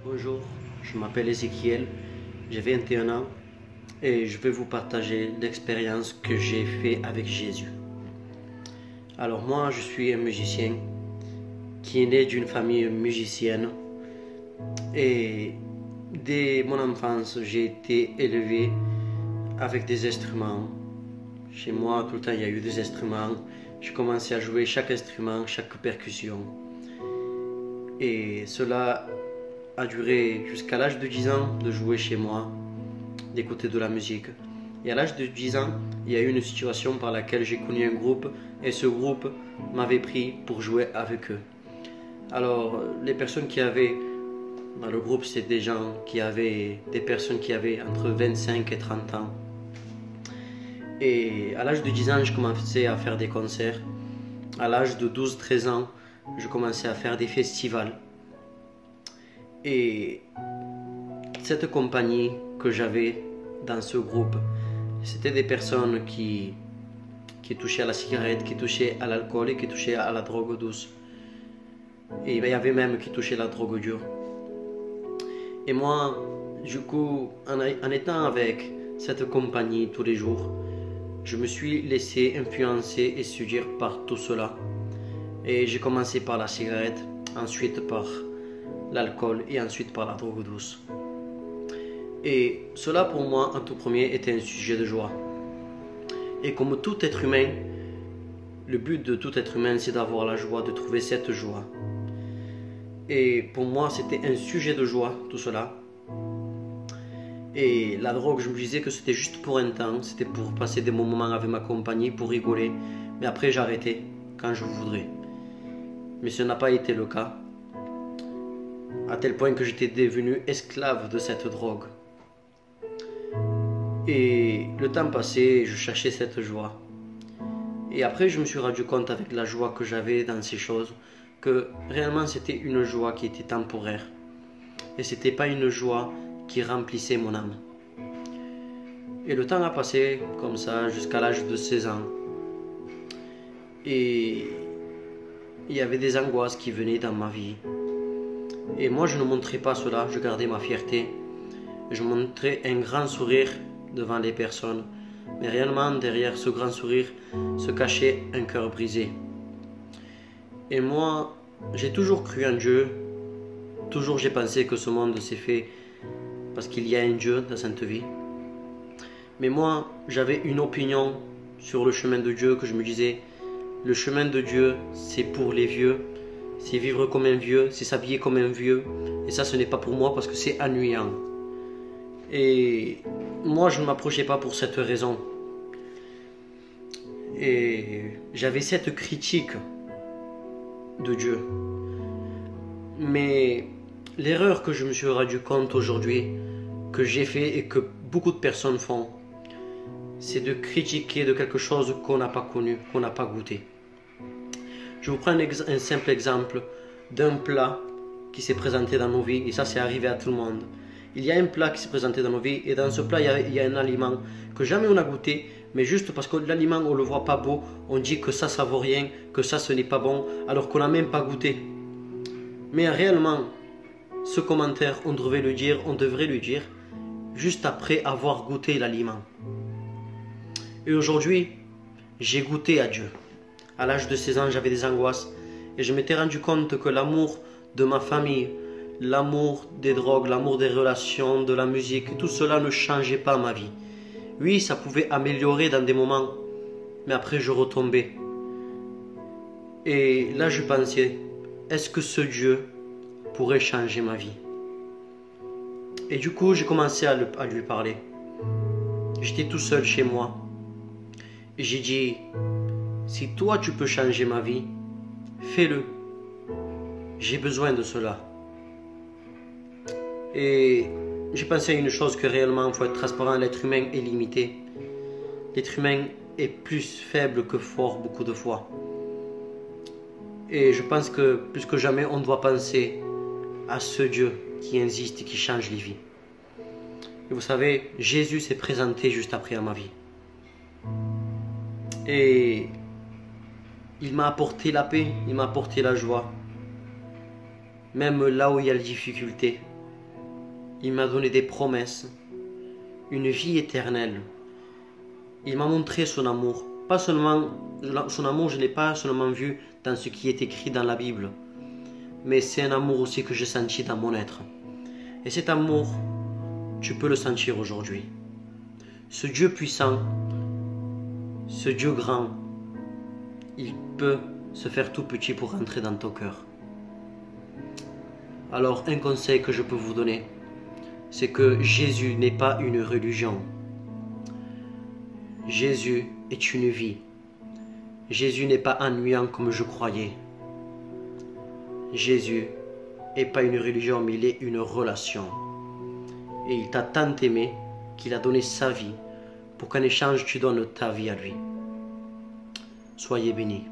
Bonjour, je m'appelle Ézéchiel, j'ai 21 ans et je vais vous partager l'expérience que j'ai faite avec Jésus. Alors moi, je suis un musicien qui est né d'une famille musicienne et dès mon enfance, j'ai été élevé avec des instruments. Chez moi, tout le temps, il y a eu des instruments. J'ai commencé à jouer chaque instrument, chaque percussion. Et cela a duré jusqu'à l'âge de 10 ans de jouer chez moi, d'écouter de la musique. Et à l'âge de 10 ans, il y a eu une situation par laquelle j'ai connu un groupe et ce groupe m'avait pris pour jouer avec eux. Alors, les personnes qui avaient dans le groupe, c'est des personnes qui avaient entre 25 et 30 ans. Et à l'âge de 10 ans, je commençais à faire des concerts. À l'âge de 12-13 ans, je commençais à faire des festivals. Et cette compagnie que j'avais dans ce groupe, c'était des personnes qui touchaient à la cigarette, qui touchaient à l'alcool et qui touchaient à la drogue douce. Et il y avait même qui touchaient à la drogue dure. Et moi, du coup, en étant avec cette compagnie tous les jours, je me suis laissé influencer et séduire par tout cela. Et j'ai commencé par la cigarette, ensuite par l'alcool et ensuite par la drogue douce. Et cela pour moi en tout premier était un sujet de joie. Et comme tout être humain, le but de tout être humain c'est d'avoir la joie, de trouver cette joie. Et pour moi c'était un sujet de joie tout cela. Et la drogue, je me disais que c'était juste pour un temps, c'était pour passer des moments avec ma compagnie, pour rigoler. Mais après j'arrêtais quand je voudrais. Mais ce n'a pas été le cas. À tel point que j'étais devenu esclave de cette drogue. Et le temps passait, je cherchais cette joie. Et après, je me suis rendu compte avec la joie que j'avais dans ces choses, que réellement c'était une joie qui était temporaire. Et c'était pas une joie qui remplissait mon âme. Et le temps a passé comme ça jusqu'à l'âge de 16 ans. Et il y avait des angoisses qui venaient dans ma vie. Et moi, je ne montrais pas cela, je gardais ma fierté. Je montrais un grand sourire devant les personnes. Mais réellement, derrière ce grand sourire se cachait un cœur brisé. Et moi, j'ai toujours cru en Dieu. Toujours j'ai pensé que ce monde s'est fait parce qu'il y a un Dieu dans cette vie. Mais moi, j'avais une opinion sur le chemin de Dieu que je me disais, le chemin de Dieu, c'est pour les vieux. C'est vivre comme un vieux, c'est s'habiller comme un vieux. Et ça, ce n'est pas pour moi parce que c'est ennuyant. Et moi, je ne m'approchais pas pour cette raison. Et j'avais cette critique de Dieu. Mais l'erreur que je me suis rendu compte aujourd'hui, que j'ai fait et que beaucoup de personnes font, c'est de critiquer de quelque chose qu'on n'a pas connu, qu'on n'a pas goûté. Je vous prends un simple exemple d'un plat qui s'est présenté dans nos vies, et ça c'est arrivé à tout le monde. Il y a un plat qui s'est présenté dans nos vies, et dans ce plat il y a un aliment que jamais on a goûté, mais juste parce que l'aliment on le voit pas beau, on dit que ça vaut rien, que ça ce n'est pas bon, alors qu'on n'a même pas goûté. Mais réellement, ce commentaire on devrait le dire juste après avoir goûté l'aliment. Et aujourd'hui, j'ai goûté à Dieu. À l'âge de 16 ans, j'avais des angoisses et je m'étais rendu compte que l'amour de ma famille, l'amour des drogues, l'amour des relations, de la musique, tout cela ne changeait pas ma vie. Oui, ça pouvait améliorer dans des moments, mais après je retombais. Et là je pensais, est-ce que ce Dieu pourrait changer ma vie? Et du coup, j'ai commencé à lui parler. J'étais tout seul chez moi. Et j'ai dit, si toi tu peux changer ma vie, fais-le. J'ai besoin de cela. Et j'ai pensé à une chose que réellement, il faut être transparent, l'être humain est limité. L'être humain est plus faible que fort beaucoup de fois. Et je pense que plus que jamais, on doit penser à ce Dieu qui existe et qui change les vies. Et vous savez, Jésus s'est présenté juste après à ma vie. Et il m'a apporté la paix, il m'a apporté la joie. Même là où il y a les difficultés, Il m'a donné des promesses, une vie éternelle. Il m'a montré son amour. Pas seulement, son amour, je ne l'ai pas seulement vu dans ce qui est écrit dans la Bible, mais c'est un amour aussi que j'ai senti dans mon être. Et cet amour, tu peux le sentir aujourd'hui. Ce Dieu puissant, ce Dieu grand, il peut se faire tout petit pour rentrer dans ton cœur. Alors, un conseil que je peux vous donner, c'est que Jésus n'est pas une religion. Jésus est une vie. Jésus n'est pas ennuyant comme je croyais. Jésus n'est pas une religion, mais il est une relation. Et il t'a tant aimé qu'il a donné sa vie pour qu'en échange tu donnes ta vie à lui. Soyez bénis.